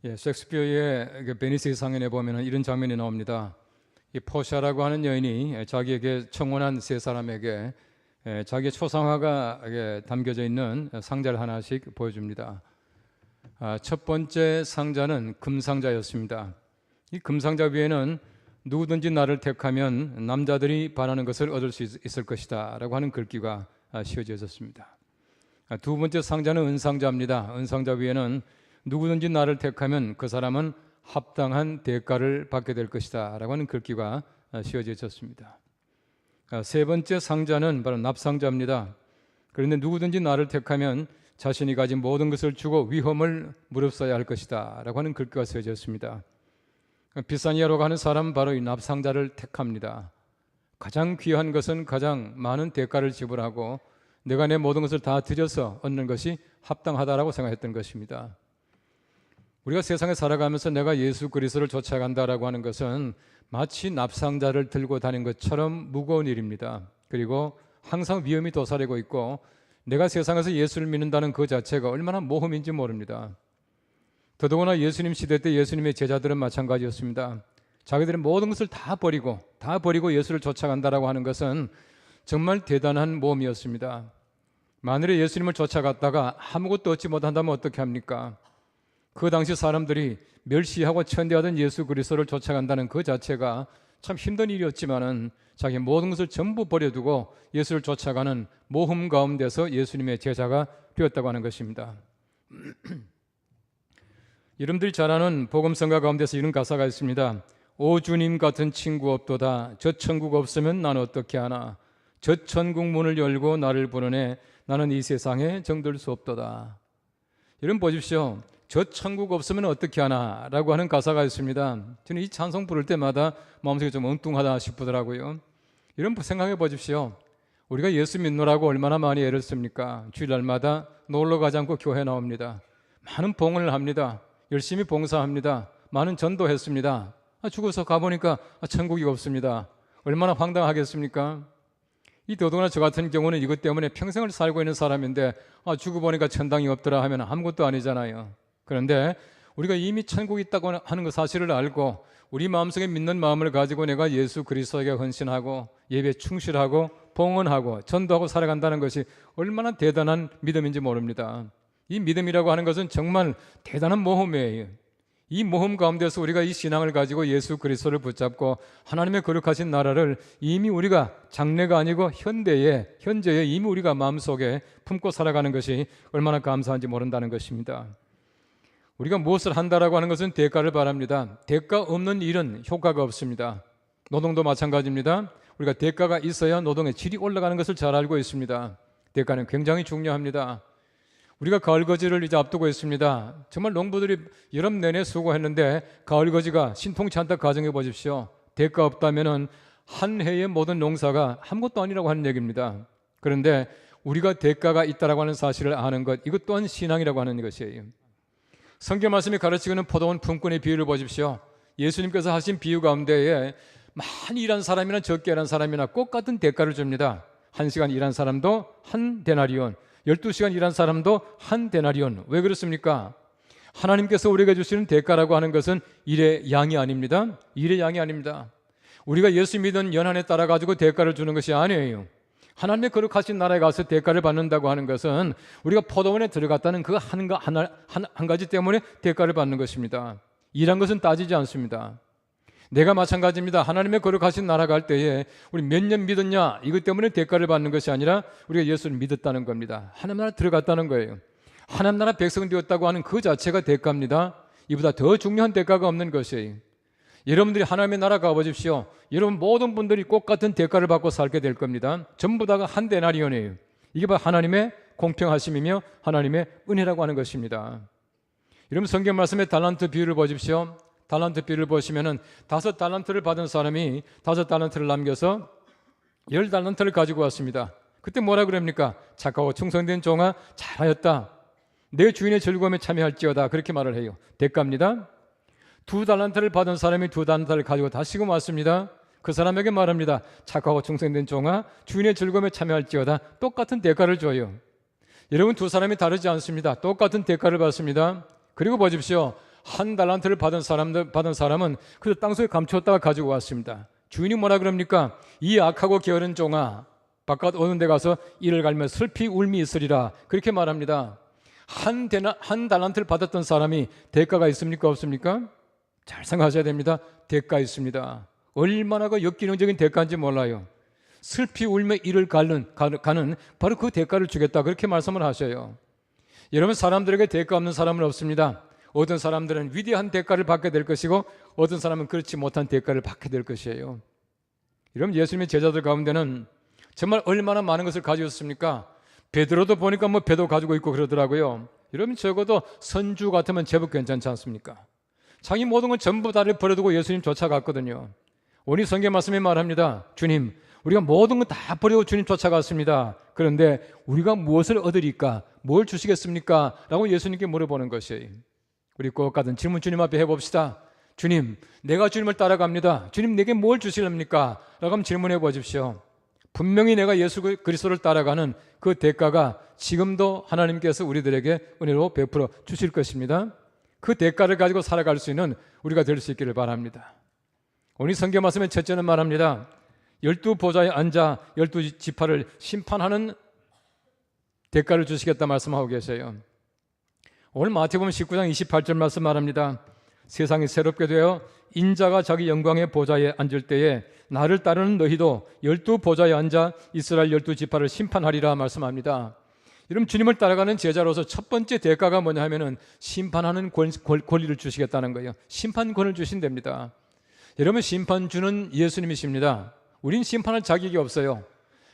셰익스피어의 베니스 상인에 보면 이런 장면이 나옵니다. 이 포샤라고 하는 여인이 자기에게 청혼한 세 사람에게 자기의 초상화가 담겨져 있는 상자를 하나씩 보여줍니다. 첫 번째 상자는 금상자였습니다. 이 금상자 위에는 누구든지 나를 택하면 남자들이 바라는 것을 얻을 수 있을 것이다 라고 하는 글귀가 씌워져 있었습니다. 두 번째 상자는 은상자입니다. 은상자 위에는 누구든지 나를 택하면 그 사람은 합당한 대가를 받게 될 것이다 라고 하는 글귀가 씌워져 있었습니다. 세 번째 상자는 바로 납상자입니다. 그런데 누구든지 나를 택하면 자신이 가진 모든 것을 주고 위험을 무릅써야 할 것이다 라고 하는 글귀가 쓰여져 있습니다. 비사니아로 가는 사람은 바로 이 납상자를 택합니다. 가장 귀한 것은 가장 많은 대가를 지불하고 내가 내 모든 것을 다 들여서 얻는 것이 합당하다라고 생각했던 것입니다. 우리가 세상에 살아가면서 내가 예수 그리스도를 쫓아간다라고 하는 것은 마치 납상자를 들고 다니는 것처럼 무거운 일입니다. 그리고 항상 위험이 도사리고 있고 내가 세상에서 예수를 믿는다는 그 자체가 얼마나 모험인지 모릅니다. 더더구나 예수님 시대 때 예수님의 제자들은 마찬가지였습니다. 자기들의 모든 것을 다 버리고 예수를 쫓아간다라고 하는 것은 정말 대단한 모험이었습니다. 만일에 예수님을 쫓아갔다가 아무것도 얻지 못한다면 어떻게 합니까? 그 당시 사람들이 멸시하고 천대하던 예수 그리스도를 쫓아간다는 그 자체가 참 힘든 일이었지만은 자기 모든 것을 전부 버려두고 예수를 쫓아가는 모험 가운데서 예수님의 제자가 되었다고 하는 것입니다. 여러분들이 잘 아는 복음성가 가운데서 이런 가사가 있습니다. 오 주님 같은 친구 없도다. 저 천국 없으면 나는 어떻게 하나. 저 천국 문을 열고 나를 부르네. 나는 이 세상에 정들 수 없도다. 여러분 보십시오. 저 천국 없으면 어떻게 하나 라고 하는 가사가 있습니다. 저는 이 찬송 부를 때마다 마음속에 좀 엉뚱하다 싶더라고요. 여러분 생각해 보십시오. 우리가 예수 믿노라고 얼마나 많이 애를 씁니까? 주일날마다 놀러 가지 않고 교회 나옵니다. 많은 봉헌을 합니다. 열심히 봉사합니다. 많은 전도했습니다. 죽어서 가보니까 천국이 없습니다. 얼마나 황당하겠습니까? 이 더더구나 저 같은 경우는 이것 때문에 평생을 살고 있는 사람인데 죽어 보니까 천당이 없더라 하면 아무것도 아니잖아요. 그런데 우리가 이미 천국이 있다고 하는 그 사실을 알고 우리 마음속에 믿는 마음을 가지고 내가 예수 그리스도에게 헌신하고 예배에 충실하고 봉헌하고 전도하고 살아간다는 것이 얼마나 대단한 믿음인지 모릅니다. 이 믿음이라고 하는 것은 정말 대단한 모험이에요. 이 모험 가운데서 우리가 이 신앙을 가지고 예수 그리스도를 붙잡고 하나님의 거룩하신 나라를 이미 우리가 장래가 아니고 현재에 이미 우리가 마음속에 품고 살아가는 것이 얼마나 감사한지 모른다는 것입니다. 우리가 무엇을 한다라고 하는 것은 대가를 바랍니다. 대가 없는 일은 효과가 없습니다. 노동도 마찬가지입니다. 우리가 대가가 있어야 노동의 질이 올라가는 것을 잘 알고 있습니다. 대가는 굉장히 중요합니다. 우리가 가을거지를 이제 앞두고 있습니다. 정말 농부들이 여름 내내 수고했는데 가을거지가 신통치 않다 가정해 보십시오. 대가 없다면은 한 해의 모든 농사가 아무것도 아니라고 하는 얘기입니다. 그런데 우리가 대가가 있다라고 하는 사실을 아는 것, 이것 또한 신앙이라고 하는 것이에요. 성경 말씀이 가르치고는 포도원 품꾼의 비유를 보십시오. 예수님께서 하신 비유 가운데에 많이 일한 사람이나 적게 일한 사람이나 똑같은 대가를 줍니다. 1시간 일한 사람도 한 데나리온, 12시간 일한 사람도 한 데나리온. 왜 그렇습니까? 하나님께서 우리에게 주시는 대가라고 하는 것은 일의 양이 아닙니다. 일의 양이 아닙니다. 우리가 예수 믿은 연한에 따라 가지고 대가를 주는 것이 아니에요. 하나님의 거룩하신 나라에 가서 대가를 받는다고 하는 것은 우리가 포도원에 들어갔다는 그 한 가지 때문에 대가를 받는 것입니다. 일한 것은 따지지 않습니다. 내가 마찬가지입니다. 하나님의 거룩하신 나라 갈 때에 우리 몇 년 믿었냐 이것 때문에 대가를 받는 것이 아니라 우리가 예수를 믿었다는 겁니다. 하나님 나라 들어갔다는 거예요. 하나님 나라 백성 되었다고 하는 그 자체가 대가입니다. 이보다 더 중요한 대가가 없는 것이에요. 여러분들이 하나님의 나라 가보십시오. 여러분 모든 분들이 똑같은 대가를 받고 살게 될 겁니다. 전부 다가 한 데나리온이에요. 이게 바로 하나님의 공평하심이며 하나님의 은혜라고 하는 것입니다. 여러분 성경 말씀의 달란트 비유를 보십시오. 달란트 비유를 보시면은 5달란트를 받은 사람이 5달란트를 남겨서 10달란트를 가지고 왔습니다. 그때 뭐라 그럽니까? 착하고 충성된 종아 잘하였다. 내 주인의 즐거움에 참여할지어다. 그렇게 말을 해요. 대가입니다. 2달란트를 받은 사람이 2달란트를 가지고 다시금 왔습니다. 그 사람에게 말합니다. 착하고 충성된 종아 주인의 즐거움에 참여할지어다. 똑같은 대가를 줘요. 여러분 두 사람이 다르지 않습니다. 똑같은 대가를 받습니다. 그리고 보십시오. 한 달란트를 받은 사람은 그 땅속에 감추었다가 가지고 왔습니다. 주인이 뭐라 그럽니까? 이 악하고 게으른 종아, 바깥 어느 데 가서 이를 갈며 슬피 울미 있으리라. 그렇게 말합니다. 한 달란트를 받았던 사람이 대가가 있습니까? 없습니까? 잘 생각하셔야 됩니다. 대가 있습니다. 얼마나 그 역기능적인 대가인지 몰라요. 슬피 울며 이를 가는 바로 그 대가를 주겠다, 그렇게 말씀을 하셔요. 여러분, 사람들에게 대가 없는 사람은 없습니다. 어떤 사람들은 위대한 대가를 받게 될 것이고 어떤 사람은 그렇지 못한 대가를 받게 될 것이에요. 여러분, 예수님의 제자들 가운데는 정말 얼마나 많은 것을 가지고 있습니까? 베드로도 보니까 배도 가지고 있고 그러더라고요. 여러분, 적어도 선주 같으면 제법 괜찮지 않습니까? 자기 모든 걸 전부 다를 버려두고 예수님 쫓아갔거든요. 오늘 성경 말씀에 말합니다. 주님, 우리가 모든 걸 다 버리고 주님 쫓아갔습니다. 그런데 우리가 무엇을 얻으리까? 뭘 주시겠습니까? 라고 예수님께 물어보는 것이에요. 우리 꼭 같은 질문 주님 앞에 해봅시다. 주님, 내가 주님을 따라갑니다. 주님, 내게 뭘 주시렵니까? 라고 한번 질문해 보십시오. 분명히 내가 예수 그리스도를 따라가는 그 대가가 지금도 하나님께서 우리들에게 은혜로 베풀어 주실 것입니다. 그 대가를 가지고 살아갈 수 있는 우리가 될 수 있기를 바랍니다. 오늘 성경 말씀의 첫째는 말합니다. 12보좌에 앉아 12지파를 심판하는 대가를 주시겠다 말씀하고 계세요. 오늘 마태복음 19장 28절 말씀 말합니다. 세상이 새롭게 되어 인자가 자기 영광의 보좌에 앉을 때에 나를 따르는 너희도 12보좌에 앉아 이스라엘 12지파를 심판하리라 말씀합니다. 여러분, 주님을 따라가는 제자로서 첫 번째 대가가 뭐냐 하면은 심판하는 권리를 주시겠다는 거예요. 심판권을 주신답니다. 여러분, 심판주는 예수님이십니다. 우린 심판할 자격이 없어요.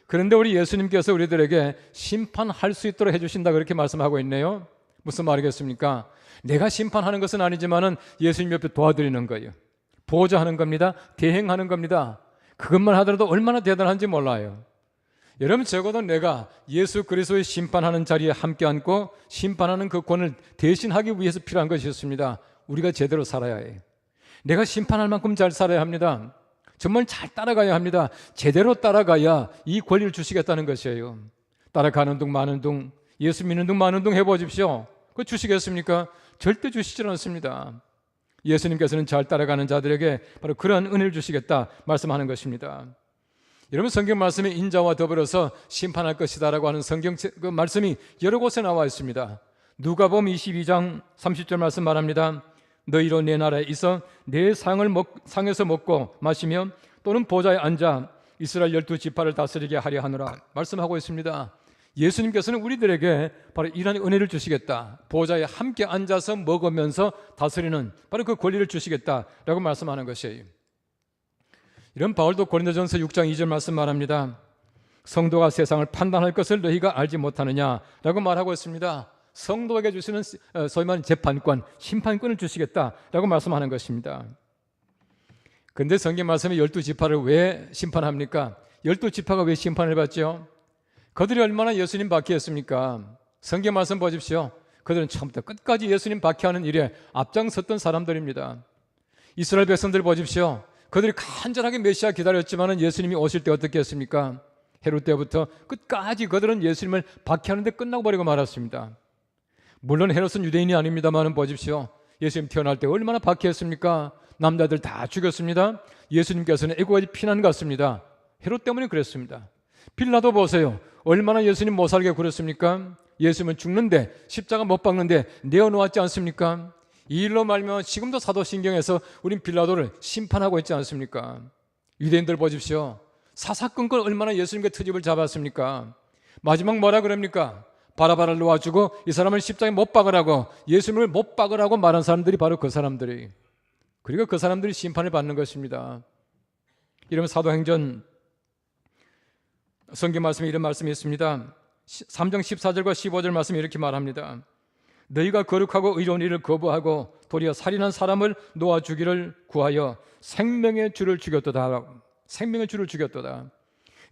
그런데 우리 예수님께서 우리들에게 심판할 수 있도록 해주신다, 그렇게 말씀하고 있네요. 무슨 말이겠습니까? 내가 심판하는 것은 아니지만은 예수님 옆에 도와드리는 거예요. 보호자하는 겁니다. 대행하는 겁니다. 그것만 하더라도 얼마나 대단한지 몰라요. 여러분, 적어도 내가 예수 그리스도의 심판하는 자리에 함께 앉고 심판하는 그 권을 대신하기 위해서 필요한 것이었습니다. 우리가 제대로 살아야 해요. 내가 심판할 만큼 잘 살아야 합니다. 정말 잘 따라가야 합니다. 제대로 따라가야 이 권리를 주시겠다는 것이에요. 따라가는 둥 마는 둥, 예수 믿는 둥 마는 둥 해보십시오. 그거 주시겠습니까? 절대 주시질 않습니다. 예수님께서는 잘 따라가는 자들에게 바로 그런 은혜를 주시겠다 말씀하는 것입니다. 여러분, 성경 말씀에 인자와 더불어서 심판할 것이다라고 하는 성경 그 말씀이 여러 곳에 나와 있습니다. 누가복음 22장 30절 말씀 말합니다. 너희로 내 나라에 있어 내 상에서 먹고 마시며 또는 보좌에 앉아 이스라엘 12지파를 다스리게 하려 하노라 말씀하고 있습니다. 예수님께서는 우리들에게 바로 이런 은혜를 주시겠다, 보좌에 함께 앉아서 먹으면서 다스리는 바로 그 권리를 주시겠다라고 말씀하는 것이에요. 이런 바울도 고린도전서 6장 2절 말씀 말합니다. 성도가 세상을 판단할 것을 너희가 알지 못하느냐라고 말하고 있습니다. 성도에게 주시는 소위 말하는 재판권, 심판권을 주시겠다라고 말씀하는 것입니다. 그런데 성경 말씀에 12지파를 왜 심판합니까? 12지파가 왜 심판을 받죠? 그들이 얼마나 예수님 박해했습니까? 성경 말씀 보십시오. 그들은 처음부터 끝까지 예수님 박해하는 일에 앞장섰던 사람들입니다. 이스라엘 백성들 보십시오. 그들이 간절하게 메시아 기다렸지만 예수님이 오실 때 어떻게 했습니까? 헤롯 때부터 끝까지 그들은 예수님을 박해하는데 끝나고 버리고 말았습니다. 물론 헤롯은 유대인이 아닙니다만 보십시오. 예수님 태어날 때 얼마나 박해했습니까? 남자들 다 죽였습니다. 예수님께서는 애국까지 피난 갔습니다. 헤롯 때문에 그랬습니다. 빌라도 보세요. 얼마나 예수님 못 살게 굴었습니까? 예수님은 죽는데, 십자가 못 박는데 내어놓았지 않습니까? 이 일로 말미암아 지금도 사도신경에서 우린 빌라도를 심판하고 있지 않습니까? 유대인들 보십시오. 사사건건 얼마나 예수님께 트집을 잡았습니까? 마지막 뭐라 그럽니까? 바라바를 놓아주고 이 사람을 십자가에 못 박으라고, 예수님을 못 박으라고 말한 사람들이 바로 그 사람들이, 그리고 그 사람들이 심판을 받는 것입니다. 이러면 사도행전 성경 말씀에 이런 말씀이 있습니다. 3장 14절과 15절 말씀이 이렇게 말합니다. 너희가 거룩하고 의로운 일을 거부하고 도리어 살인한 사람을 놓아주기를 구하여 생명의 주를 죽였도다. 생명의 주를 죽였도다.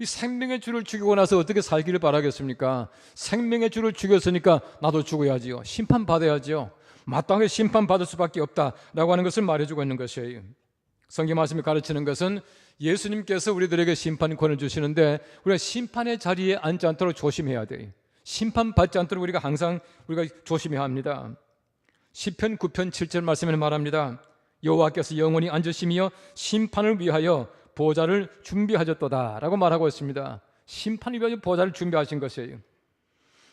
이 생명의 주를 죽이고 나서 어떻게 살기를 바라겠습니까? 생명의 주를 죽였으니까 나도 죽어야지요. 심판받아야지요. 마땅하게 심판받을 수밖에 없다라고 하는 것을 말해주고 있는 것이에요. 성경 말씀이 가르치는 것은 예수님께서 우리들에게 심판권을 주시는데 우리가 심판의 자리에 앉지 않도록 조심해야 돼요. 심판받지 않도록 우리가 항상 조심해야 합니다. 시편 9편 7절 말씀에 말합니다. 여호와께서 영원히 앉으시며 심판을 위하여 보좌를 준비하셨도다 라고 말하고 있습니다. 심판을 위하여 보좌를 준비하신 것이에요.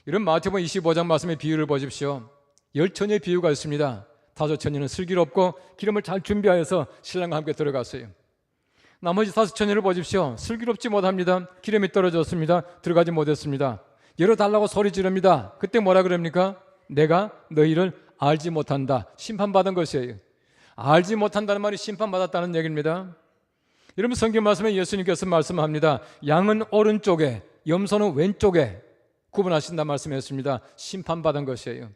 이런 마태복음 25장 말씀의 비유를 보십시오. 10처녀의 비유가 있습니다. 5처녀는 슬기롭고 기름을 잘 준비하여서 신랑과 함께 들어갔어요. 나머지 5처녀를 보십시오. 슬기롭지 못합니다. 기름이 떨어졌습니다. 들어가지 못했습니다. 열어달라고 소리 지릅니다. 그때 뭐라 그럽니까? 내가 너희를 알지 못한다. 심판받은 것이에요. 알지 못한다는 말이 심판받았다는 얘기입니다. 여러분, 성경 말씀에 예수님께서 말씀합니다. 양은 오른쪽에, 염소는 왼쪽에 구분하신다 말씀했습니다. 심판받은 것이에요.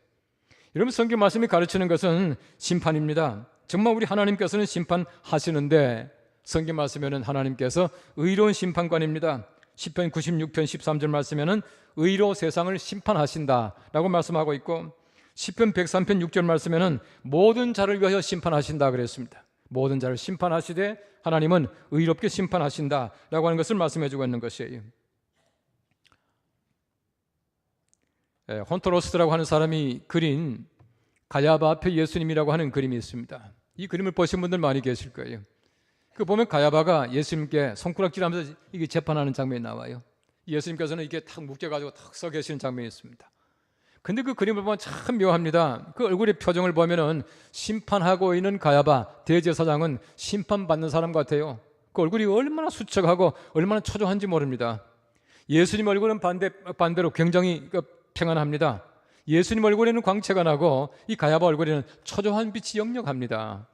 여러분, 성경 말씀이 가르치는 것은 심판입니다. 정말 우리 하나님께서는 심판하시는데 성경 말씀에는 하나님께서 의로운 심판관입니다. 시편 96편 13절 말씀에는 의로 세상을 심판하신다라고 말씀하고 있고, 시편 103편 6절 말씀에는 모든 자를 위하여 심판하신다 그랬습니다. 모든 자를 심판하시되 하나님은 의롭게 심판하신다라고 하는 것을 말씀해주고 있는 것이에요. 혼토로스라고 하는 사람이 그린 가야바 앞에 예수님이라고 하는 그림이 있습니다. 이 그림을 보신 분들 많이 계실 거예요. 그 보면 가야바가 예수님께 손가락질하면서 이게 재판하는 장면이 나와요. 예수님께서는 이게 탁 묶여가지고 탁 서 계시는 장면이 있습니다. 근데 그 그림을 보면 참 묘합니다. 그 얼굴의 표정을 보면은 심판하고 있는 가야바 대제사장은 심판받는 사람 같아요. 그 얼굴이 얼마나 수척하고 얼마나 초조한지 모릅니다. 예수님 얼굴은 반대로 굉장히 평안합니다. 예수님 얼굴에는 광채가 나고 이 가야바 얼굴에는 초조한 빛이 역력합니다.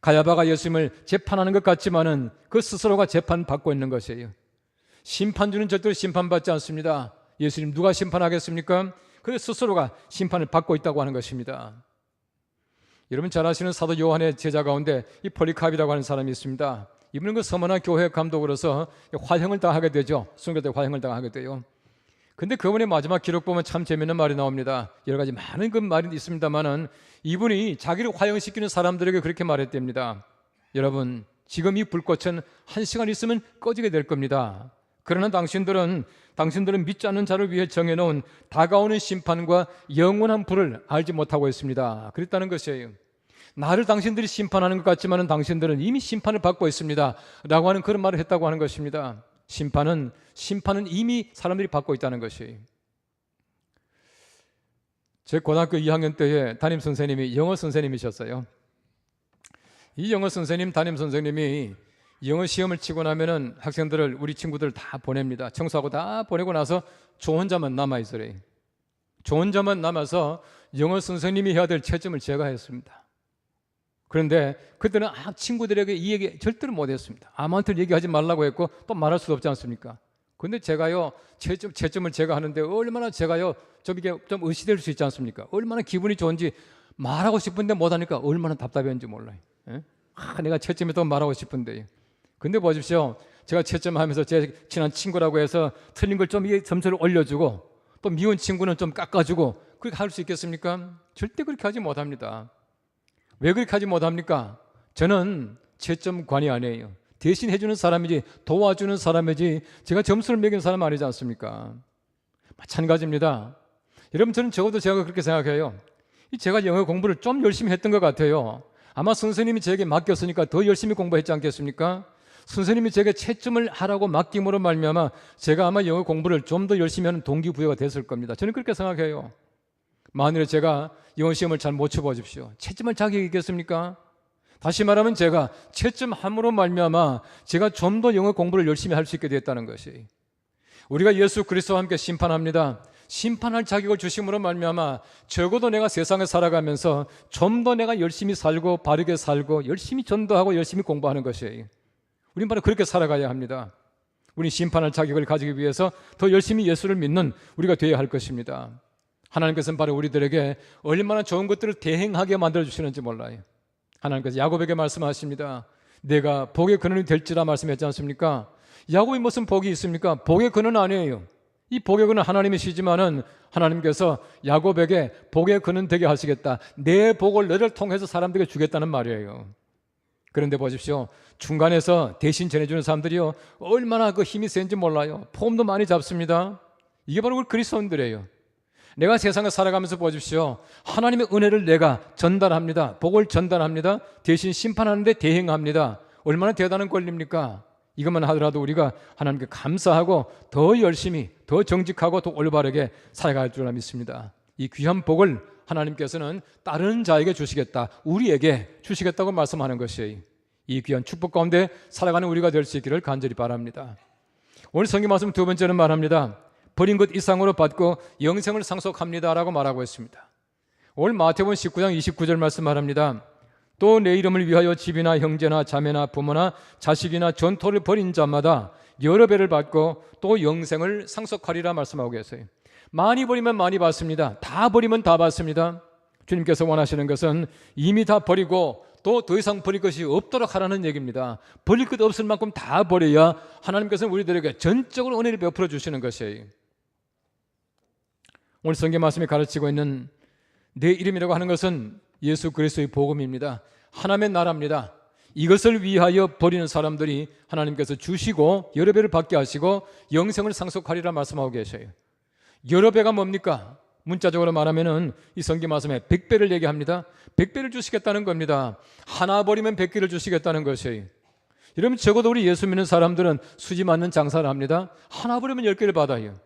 가야바가 예수님을 재판하는 것 같지만은 그 스스로가 재판받고 있는 것이에요. 심판주는 절대로 심판받지 않습니다. 예수님 누가 심판하겠습니까? 그 스스로가 심판을 받고 있다고 하는 것입니다. 여러분 잘 아시는 사도 요한의 제자 가운데 이 폴리카비라고 하는 사람이 있습니다. 이분은 그 서머나 교회 감독으로서 화형을 당하게 되죠. 순교때 화형을 당하게 돼요. 근데 그분의 마지막 기록 보면 참 재미있는 말이 나옵니다. 여러 가지 많은 그 말이 있습니다만은 이분이 자기를 화형시키는 사람들에게 그렇게 말했답니다. 여러분, 지금 이 불꽃은 1시간 있으면 꺼지게 될 겁니다. 그러나 당신들은 믿지 않는 자를 위해 정해놓은 다가오는 심판과 영원한 불을 알지 못하고 있습니다. 그랬다는 것이에요. 나를 당신들이 심판하는 것 같지만 당신들은 이미 심판을 받고 있습니다 라고 하는 그런 말을 했다고 하는 것입니다. 심판은 이미 사람들이 받고 있다는 것이에요. 제 고등학교 2학년 때에 담임 선생님이 영어 선생님이셨어요. 이 영어 선생님, 담임 선생님이 영어 시험을 치고 나면은 학생들을, 우리 친구들 다 보냅니다. 청소하고 다 보내고 나서 저 혼자만 남아있으래요. 저 혼자만 남아서 영어 선생님이 해야 될 채점을 제가 했습니다. 그런데 그때는 친구들에게 이 얘기 절대로 못했습니다. 아무한테 얘기하지 말라고 했고 또 말할 수도 없지 않습니까? 근데 제가요 채점을 제가 하는데 얼마나 제가요 좀 이게 좀 의시될 수 있지 않습니까? 얼마나 기분이 좋은지 말하고 싶은데 못하니까 얼마나 답답했는지 몰라요. 예? 내가 채점했다고 말하고 싶은데. 근데 보십시오. 제가 채점하면서 제 친한 친구라고 해서 틀린 걸 좀 점수를 올려주고 또 미운 친구는 좀 깎아주고 그렇게 할 수 있겠습니까? 절대 그렇게 하지 못합니다. 왜 그렇게 하지 못합니까? 저는 채점관이 아니에요. 대신 해주는 사람이지 도와주는 사람이지 제가 점수를 매기는 사람 아니지 않습니까? 마찬가지입니다. 여러분 저는 적어도 제가 그렇게 생각해요. 제가 영어 공부를 좀 열심히 했던 것 같아요. 아마 선생님이 제게 맡겼으니까 더 열심히 공부했지 않겠습니까? 선생님이 제게 채점을 하라고 맡김으로 말미암아 제가 아마 영어 공부를 좀 더 열심히 하는 동기부여가 됐을 겁니다. 저는 그렇게 생각해요. 만일에 제가 영어 시험을 잘 못 쳐보십시오. 채점할 자격이 있겠습니까? 다시 말하면 제가 채점함으로 말미암아 제가 좀 더 영어 공부를 열심히 할 수 있게 됐다는 것이. 우리가 예수 그리스도와 함께 심판합니다. 심판할 자격을 주심으로 말미암아 적어도 내가 세상에 살아가면서 좀 더 내가 열심히 살고 바르게 살고 열심히 전도하고 열심히 공부하는 것이에요. 우린 바로 그렇게 살아가야 합니다. 우리 심판할 자격을 가지기 위해서 더 열심히 예수를 믿는 우리가 되어야 할 것입니다. 하나님께서는 바로 우리들에게 얼마나 좋은 것들을 대행하게 만들어주시는지 몰라요. 하나님께서 야곱에게 말씀하십니다. 내가 복의 근원이 될지라 말씀했지 않습니까? 야곱이 무슨 복이 있습니까? 복의 근원 아니에요. 이 복의 근원 하나님이시지만은 하나님께서 야곱에게 복의 근원 되게 하시겠다. 내 복을 너를 통해서 사람들에게 주겠다는 말이에요. 그런데 보십시오. 중간에서 대신 전해주는 사람들이요 얼마나 그 힘이 센지 몰라요. 폼도 많이 잡습니다. 이게 바로 우리 그리스도인들이에요. 내가 세상을 살아가면서 보십시오. 하나님의 은혜를 내가 전달합니다. 복을 전달합니다. 대신 심판하는데 대행합니다. 얼마나 대단한 권리입니까? 이것만 하더라도 우리가 하나님께 감사하고 더 열심히, 더 정직하고 더 올바르게 살아갈 줄 믿습니다. 이 귀한 복을 하나님께서는 다른 자에게 주시겠다, 우리에게 주시겠다고 말씀하는 것이에요. 이 귀한 축복 가운데 살아가는 우리가 될 수 있기를 간절히 바랍니다. 오늘 성경 말씀 두 번째는 말합니다. 버린 것 이상으로 받고 영생을 상속합니다 라고 말하고 있습니다. 오늘 마태복음 19장 29절 말씀 말합니다. 또 내 이름을 위하여 집이나 형제나 자매나 부모나 자식이나 전토를 벌인 자마다 여러 배를 받고 또 영생을 상속하리라 말씀하고 계세요. 많이 버리면 많이 받습니다. 다 버리면 다 받습니다. 주님께서 원하시는 것은 이미 다 버리고 또 더 이상 버릴 것이 없도록 하라는 얘기입니다. 버릴 것 없을 만큼 다 버려야 하나님께서는 우리들에게 전적으로 은혜를 베풀어 주시는 것이에요. 오늘 성경 말씀이 가르치고 있는 내 이름이라고 하는 것은 예수 그리스도의 복음입니다. 하나님의 나라입니다. 이것을 위하여 버리는 사람들이 하나님께서 주시고 여러 배를 받게 하시고 영생을 상속하리라 말씀하고 계셔요. 여러 배가 뭡니까? 문자적으로 말하면은 이 성경 말씀에 100배를 얘기합니다. 100배를 주시겠다는 겁니다. 하나 버리면 100개를 주시겠다는 것이에요. 여러분, 적어도 우리 예수 믿는 사람들은 수지 맞는 장사를 합니다. 하나 버리면 10개를 받아요.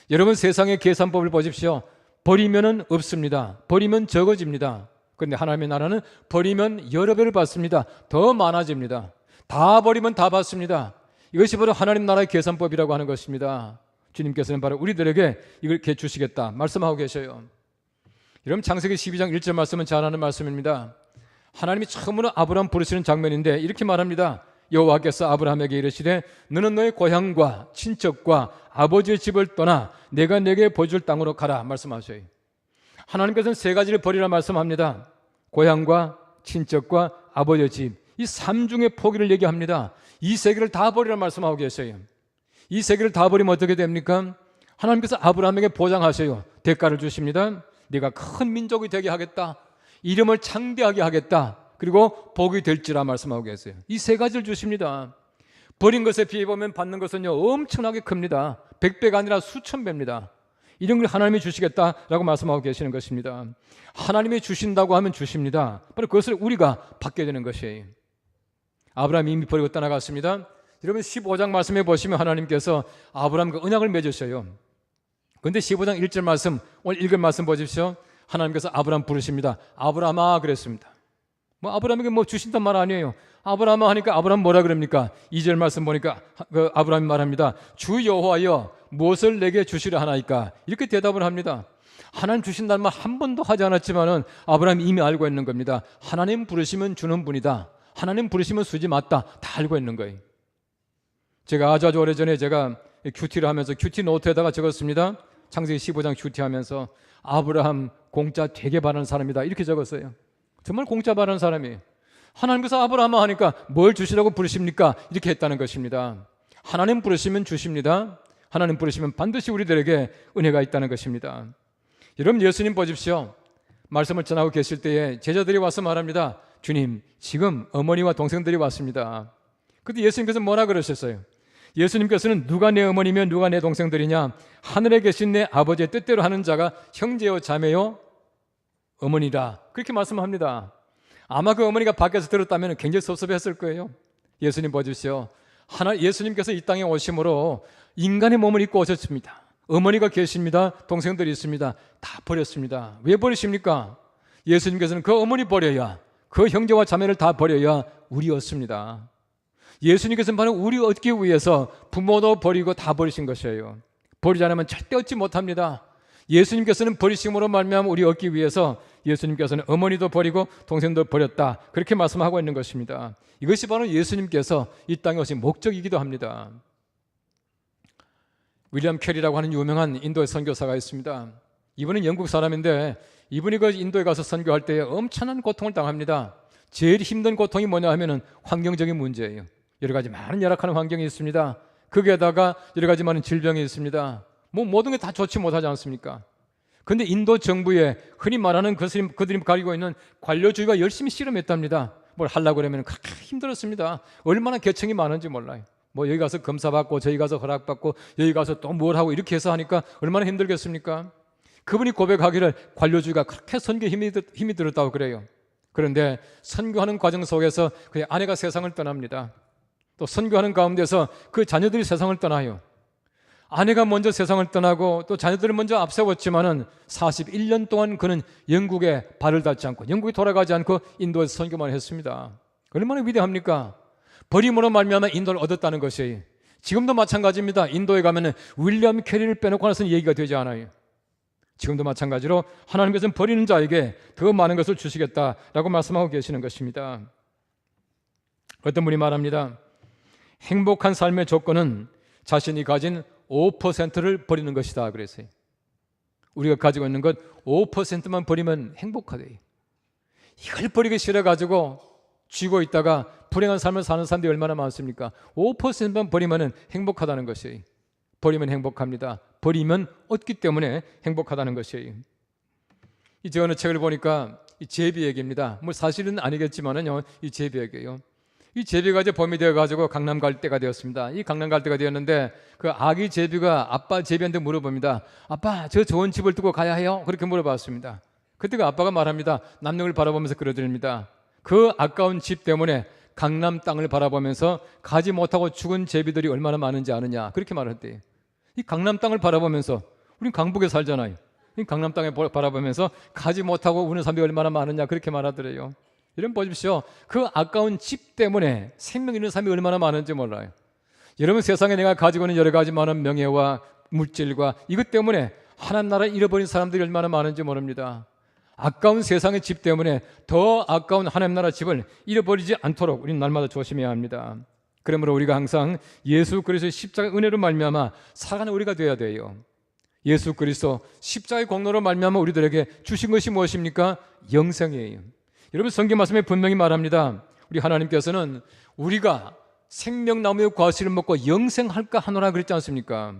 여러분, 세상의 계산법을 보십시오. 버리면은 없습니다. 버리면 적어집니다. 그런데 하나님의 나라는 버리면 여러 배를 받습니다. 더 많아집니다. 다 버리면 다 받습니다. 이것이 바로 하나님 나라의 계산법이라고 하는 것입니다. 주님께서는 바로 우리들에게 이걸 이렇게 주시겠다 말씀하고 계셔요. 여러분, 창세기 12장 1절 말씀은 잘 아는 말씀입니다. 하나님이 처음으로 아브라함 부르시는 장면인데 이렇게 말합니다. 여호와께서 아브라함에게 이르시되 너는 너의 고향과 친척과 아버지의 집을 떠나 내가 내게 보여줄 땅으로 가라 말씀하셔요. 하나님께서는 세 가지를 버리라 말씀합니다. 고향과 친척과 아버지의 집, 이 삼중의 포기를 얘기합니다. 이 세 개를 다 버리라 말씀하고 계셔요. 이 세 개를 다 버리면 어떻게 됩니까? 하나님께서 아브라함에게 보장하셔요. 대가를 주십니다. 네가 큰 민족이 되게 하겠다, 이름을 창대하게 하겠다, 그리고 복이 될지라 말씀하고 계세요. 이 세 가지를 주십니다. 버린 것에 비해 보면 받는 것은요 엄청나게 큽니다. 100배가 아니라 수천 배입니다. 이런 걸 하나님이 주시겠다라고 말씀하고 계시는 것입니다. 하나님이 주신다고 하면 주십니다. 바로 그것을 우리가 받게 되는 것이에요. 아브라함이 이미 버리고 떠나갔습니다. 여러분, 15장 말씀에 보시면 하나님께서 아브라함과 언약을 맺으셔요. 그런데 15장 1절 말씀, 오늘 읽은 말씀 보십시오. 하나님께서 아브라함 부르십니다. 아브라함아 그랬습니다. 아브라함에게 주신단 말 아니에요. 아브라함아 하니까 아브라함 뭐라 그럽니까? 2절 말씀 보니까 아브라함이 말합니다. 주 여호와여 무엇을 내게 주시려 하나이까? 이렇게 대답을 합니다. 하나님 주신다는 말 한 번도 하지 않았지만은 아브라함이 이미 알고 있는 겁니다. 하나님 부르시면 주는 분이다. 하나님 부르시면 수지 맞다. 다 알고 있는 거예요. 제가 아주 오래전에 제가 큐티를 하면서 큐티 노트에다가 적었습니다. 창세기 15장 큐티하면서 아브라함 공짜 되게 바라는 사람이다 이렇게 적었어요. 정말 공짜 바라는 사람이에요. 하나님께서 아브라함 하니까 뭘 주시라고 부르십니까? 이렇게 했다는 것입니다. 하나님 부르시면 주십니다. 하나님 부르시면 반드시 우리들에게 은혜가 있다는 것입니다. 여러분, 예수님 보십시오. 말씀을 전하고 계실 때에 제자들이 와서 말합니다. 주님, 지금 어머니와 동생들이 왔습니다. 그때 예수님께서 뭐라 그러셨어요? 예수님께서는 누가 내 어머니며 누가 내 동생들이냐? 하늘에 계신 내 아버지의 뜻대로 하는 자가 형제요 자매요 어머니라, 그렇게 말씀합니다. 아마 그 어머니가 밖에서 들었다면 굉장히 섭섭했을 거예요. 예수님 보십시오. 예수님께서 이 땅에 오심으로 인간의 몸을 입고 오셨습니다. 어머니가 계십니다. 동생들이 있습니다. 다 버렸습니다. 왜 버리십니까? 예수님께서는 그 어머니 버려야, 그 형제와 자매를 다 버려야 우리였습니다. 예수님께서는 바로 우리 얻기 위해서 부모도 버리고 다 버리신 것이에요. 버리지 않으면 절대 얻지 못합니다. 예수님께서는 버리심으로 말미암아 우리 얻기 위해서 예수님께서는 어머니도 버리고 동생도 버렸다, 그렇게 말씀하고 있는 것입니다. 이것이 바로 예수님께서 이 땅에 오신 목적이기도 합니다. 윌리엄 캐리라고 하는 유명한 인도의 선교사가 있습니다. 이분은 영국 사람인데 이분이 그 인도에 가서 선교할 때 엄청난 고통을 당합니다. 제일 힘든 고통이 뭐냐 하면은 환경적인 문제예요. 여러 가지 많은 열악한 환경이 있습니다. 거기에다가 여러 가지 많은 질병이 있습니다. 모든 게 다 좋지 못하지 않습니까? 그런데 인도 정부에 흔히 말하는 그들이 가지고 있는 관료주의가 열심히 실험했답니다. 뭘 하려고 그러면 그렇게 힘들었습니다. 얼마나 계층이 많은지 몰라요. 여기 가서 검사받고 저기 가서 허락받고 여기 가서 또 뭘 하고 이렇게 해서 하니까 얼마나 힘들겠습니까? 그분이 고백하기를 관료주의가 그렇게 선교에 힘이 들었다고 그래요. 그런데 선교하는 과정 속에서 그의 아내가 세상을 떠납니다. 또 선교하는 가운데서 그 자녀들이 세상을 떠나요. 아내가 먼저 세상을 떠나고 또 자녀들을 먼저 앞세웠지만은 41년 동안 그는 영국에 발을 닿지 않고 영국에 돌아가지 않고 인도에서 선교만 했습니다. 얼마나 위대합니까? 버림으로 말미암아 인도를 얻었다는 것이에요. 지금도 마찬가지입니다. 인도에 가면은 윌리엄 캐리를 빼놓고 나서는 얘기가 되지 않아요. 지금도 마찬가지로 하나님께서는 버리는 자에게 더 많은 것을 주시겠다라고 말씀하고 계시는 것입니다. 어떤 분이 말합니다. 행복한 삶의 조건은 자신이 가진 5%를 버리는 것이다 그랬어요. 우리가 가지고 있는 것 5%만 버리면 행복하대요. 이걸 버리기 싫어가지고 쥐고 있다가 불행한 삶을 사는 사람들이 얼마나 많습니까? 5%만 버리면 행복하다는 것이에요. 버리면 행복합니다. 버리면 얻기 때문에 행복하다는 것이에요. 이제 어느 책을 보니까 이 제비 얘기입니다. 뭐 사실은 아니겠지만은요, 이 제비 얘기예요. 이 제비가 이제 봄이 되어가지고 강남 갈 때가 되었습니다. 이 강남 갈 때가 되었는데 그 아기 제비가 아빠 제비한테 물어봅니다. 아빠, 저 좋은 집을 두고 가야 해요? 그렇게 물어봤습니다. 그때 그 아빠가 말합니다. 남녀를 바라보면서 그러드립니다. 그 아까운 집 때문에 강남 땅을 바라보면서 가지 못하고 죽은 제비들이 얼마나 많은지 아느냐, 그렇게 말했대요. 이 강남 땅을 바라보면서, 우린 강북에 살잖아요. 이 강남 땅에 바라보면서 가지 못하고 우는 사람들이 얼마나 많으냐, 그렇게 말하더래요. 여러분 보십시오. 그 아까운 집 때문에 생명 잃는 사람이 얼마나 많은지 몰라요. 여러분 세상에 내가 가지고 있는 여러 가지 많은 명예와 물질과 이것 때문에 하나님 나라를 잃어버린 사람들이 얼마나 많은지 모릅니다. 아까운 세상의 집 때문에 더 아까운 하나님 나라 집을 잃어버리지 않도록 우리는 날마다 조심해야 합니다. 그러므로 우리가 항상 예수 그리스도의 십자가 은혜로 말미암아 살아가는 우리가 되어야 돼요. 예수 그리스도 십자가의 공로로 말미암아 우리들에게 주신 것이 무엇입니까? 영생이에요. 여러분 성경 말씀에 분명히 말합니다. 우리 하나님께서는 우리가 생명나무의 과실을 먹고 영생할까 하노라 그랬지 않습니까?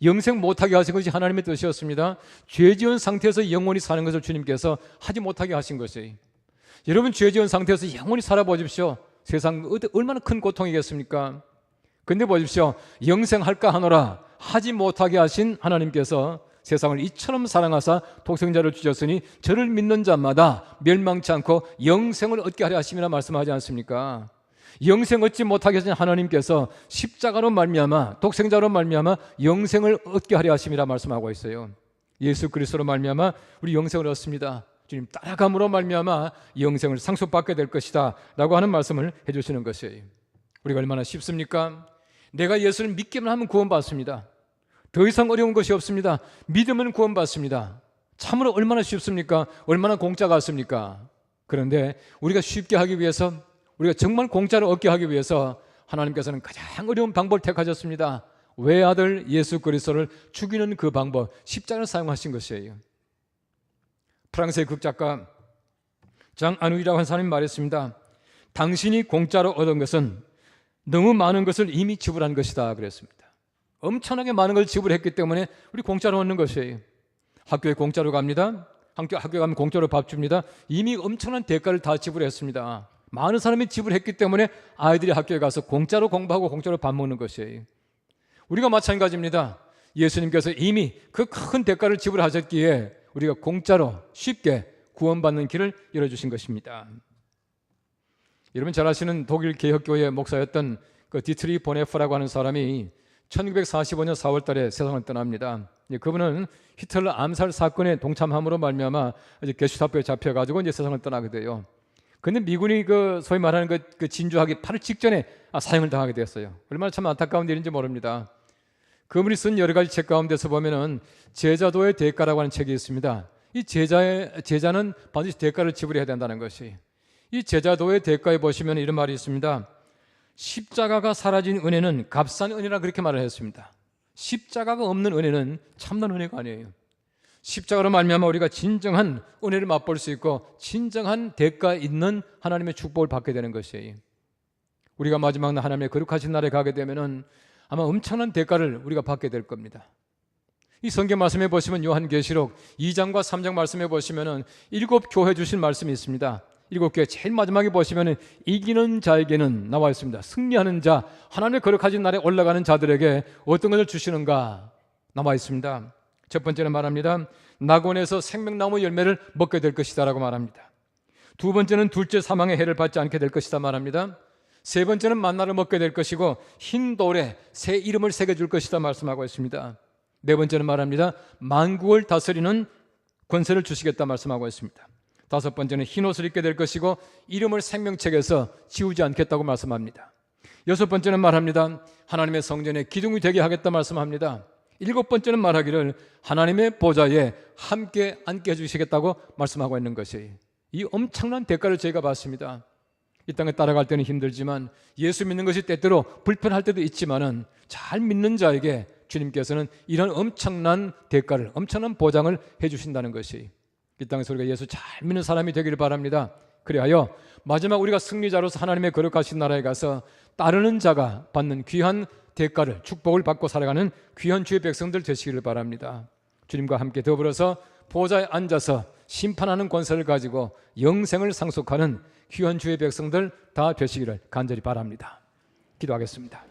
영생 못하게 하신 것이 하나님의 뜻이었습니다. 죄 지은 상태에서 영원히 사는 것을 주님께서 하지 못하게 하신 것이에요. 여러분 죄 지은 상태에서 영원히 살아보십시오. 세상 얼마나 큰 고통이겠습니까? 근데 보십시오. 영생할까 하노라 하지 못하게 하신 하나님께서 세상을 이처럼 사랑하사 독생자를 주셨으니 저를 믿는 자마다 멸망치 않고 영생을 얻게 하려 하심이라 말씀하지 않습니까? 영생 얻지 못하게 하신 하나님께서 십자가로 말미암아 독생자로 말미암아 영생을 얻게 하려 하심이라 말씀하고 있어요. 예수 그리스도로 말미암아 우리 영생을 얻습니다. 주님 따라감으로 말미암아 영생을 상속받게 될 것이다 라고 하는 말씀을 해주시는 것이에요. 우리가 얼마나 쉽습니까? 내가 예수를 믿기만 하면 구원받습니다. 더 이상 어려운 것이 없습니다. 믿으면 구원받습니다. 참으로 얼마나 쉽습니까? 얼마나 공짜 같습니까? 그런데 우리가 쉽게 하기 위해서, 우리가 정말 공짜로 얻게 하기 위해서 하나님께서는 가장 어려운 방법을 택하셨습니다. 외아들 예수 그리스도를 죽이는 그 방법, 십자가를 사용하신 것이에요. 프랑스의 극작가 장 아누이라고 하는 사람이 말했습니다. 당신이 공짜로 얻은 것은 너무 많은 것을 이미 지불한 것이다 그랬습니다. 엄청나게 많은 걸 지불했기 때문에 우리 공짜로 얻는 것이에요. 학교에 공짜로 갑니다. 학교 가면 공짜로 밥 줍니다. 이미 엄청난 대가를 다 지불했습니다. 많은 사람이 지불했기 때문에 아이들이 학교에 가서 공짜로 공부하고 공짜로 밥 먹는 것이에요. 우리가 마찬가지입니다. 예수님께서 이미 그 큰 대가를 지불하셨기에 우리가 공짜로 쉽게 구원받는 길을 열어주신 것입니다. 여러분 잘 아시는 독일 개혁교회 목사였던 그 디트리 보네프라고 하는 사람이 1945년 4월 달에 세상을 떠납니다. 그분은 히틀러 암살 사건에 동참함으로 말미암아 이제 게슈타포에 잡혀가지고 이제 세상을 떠나게 돼요. 근데 미군이 그 소위 말하는 그 진주하기 8일 직전에 사형을 당하게 되었어요. 얼마나 참 안타까운 일인지 모릅니다. 그분이 쓴 여러 가지 책 가운데서 보면은 제자도의 대가라고 하는 책이 있습니다. 이 제자는 반드시 대가를 지불해야 된다는 것이. 이 제자도의 대가에 보시면 이런 말이 있습니다. 십자가가 사라진 은혜는 값싼 은혜라 그렇게 말을 했습니다. 십자가가 없는 은혜는 참된 은혜가 아니에요. 십자가로 말미암아 우리가 진정한 은혜를 맛볼 수 있고 진정한 대가 있는 하나님의 축복을 받게 되는 것이에요. 우리가 마지막 날 하나님의 거룩하신 날에 가게 되면은 아마 엄청난 대가를 우리가 받게 될 겁니다. 이 성경 말씀에 보시면 요한계시록 2장과 3장 말씀에 보시면은 7교회 주신 말씀이 있습니다. 7개 제일 마지막에 보시면 이기는 자에게는 나와 있습니다. 승리하는 자, 하나님의 거룩하신 날에 올라가는 자들에게 어떤 것을 주시는가 나와 있습니다. 첫 번째는 말합니다. 낙원에서 생명나무 열매를 먹게 될 것이다 라고 말합니다. 두 번째는 둘째 사망의 해를 받지 않게 될 것이다 말합니다. 세 번째는 만나를 먹게 될 것이고 흰 돌에 새 이름을 새겨줄 것이다 말씀하고 있습니다. 네 번째는 말합니다. 만국을 다스리는 권세를 주시겠다 말씀하고 있습니다. 다섯 번째는 흰 옷을 입게 될 것이고 이름을 생명책에서 지우지 않겠다고 말씀합니다. 여섯 번째는 말합니다. 하나님의 성전에 기둥이 되게 하겠다 말씀합니다. 일곱 번째는 말하기를 하나님의 보좌에 함께 앉게 해주시겠다고 말씀하고 있는 것이, 이 엄청난 대가를 저희가 받습니다. 이 땅에 따라갈 때는 힘들지만 예수 믿는 것이 때때로 불편할 때도 있지만은 잘 믿는 자에게 주님께서는 이런 엄청난 대가를, 엄청난 보장을 해주신다는 것이, 이 땅에서 우리가 예수 잘 믿는 사람이 되기를 바랍니다. 그리하여 마지막 우리가 승리자로서 하나님의 거룩하신 나라에 가서 따르는 자가 받는 귀한 대가를, 축복을 받고 살아가는 귀한 주의 백성들 되시기를 바랍니다. 주님과 함께 더불어서 보좌에 앉아서 심판하는 권세를 가지고 영생을 상속하는 귀한 주의 백성들 다 되시기를 간절히 바랍니다. 기도하겠습니다.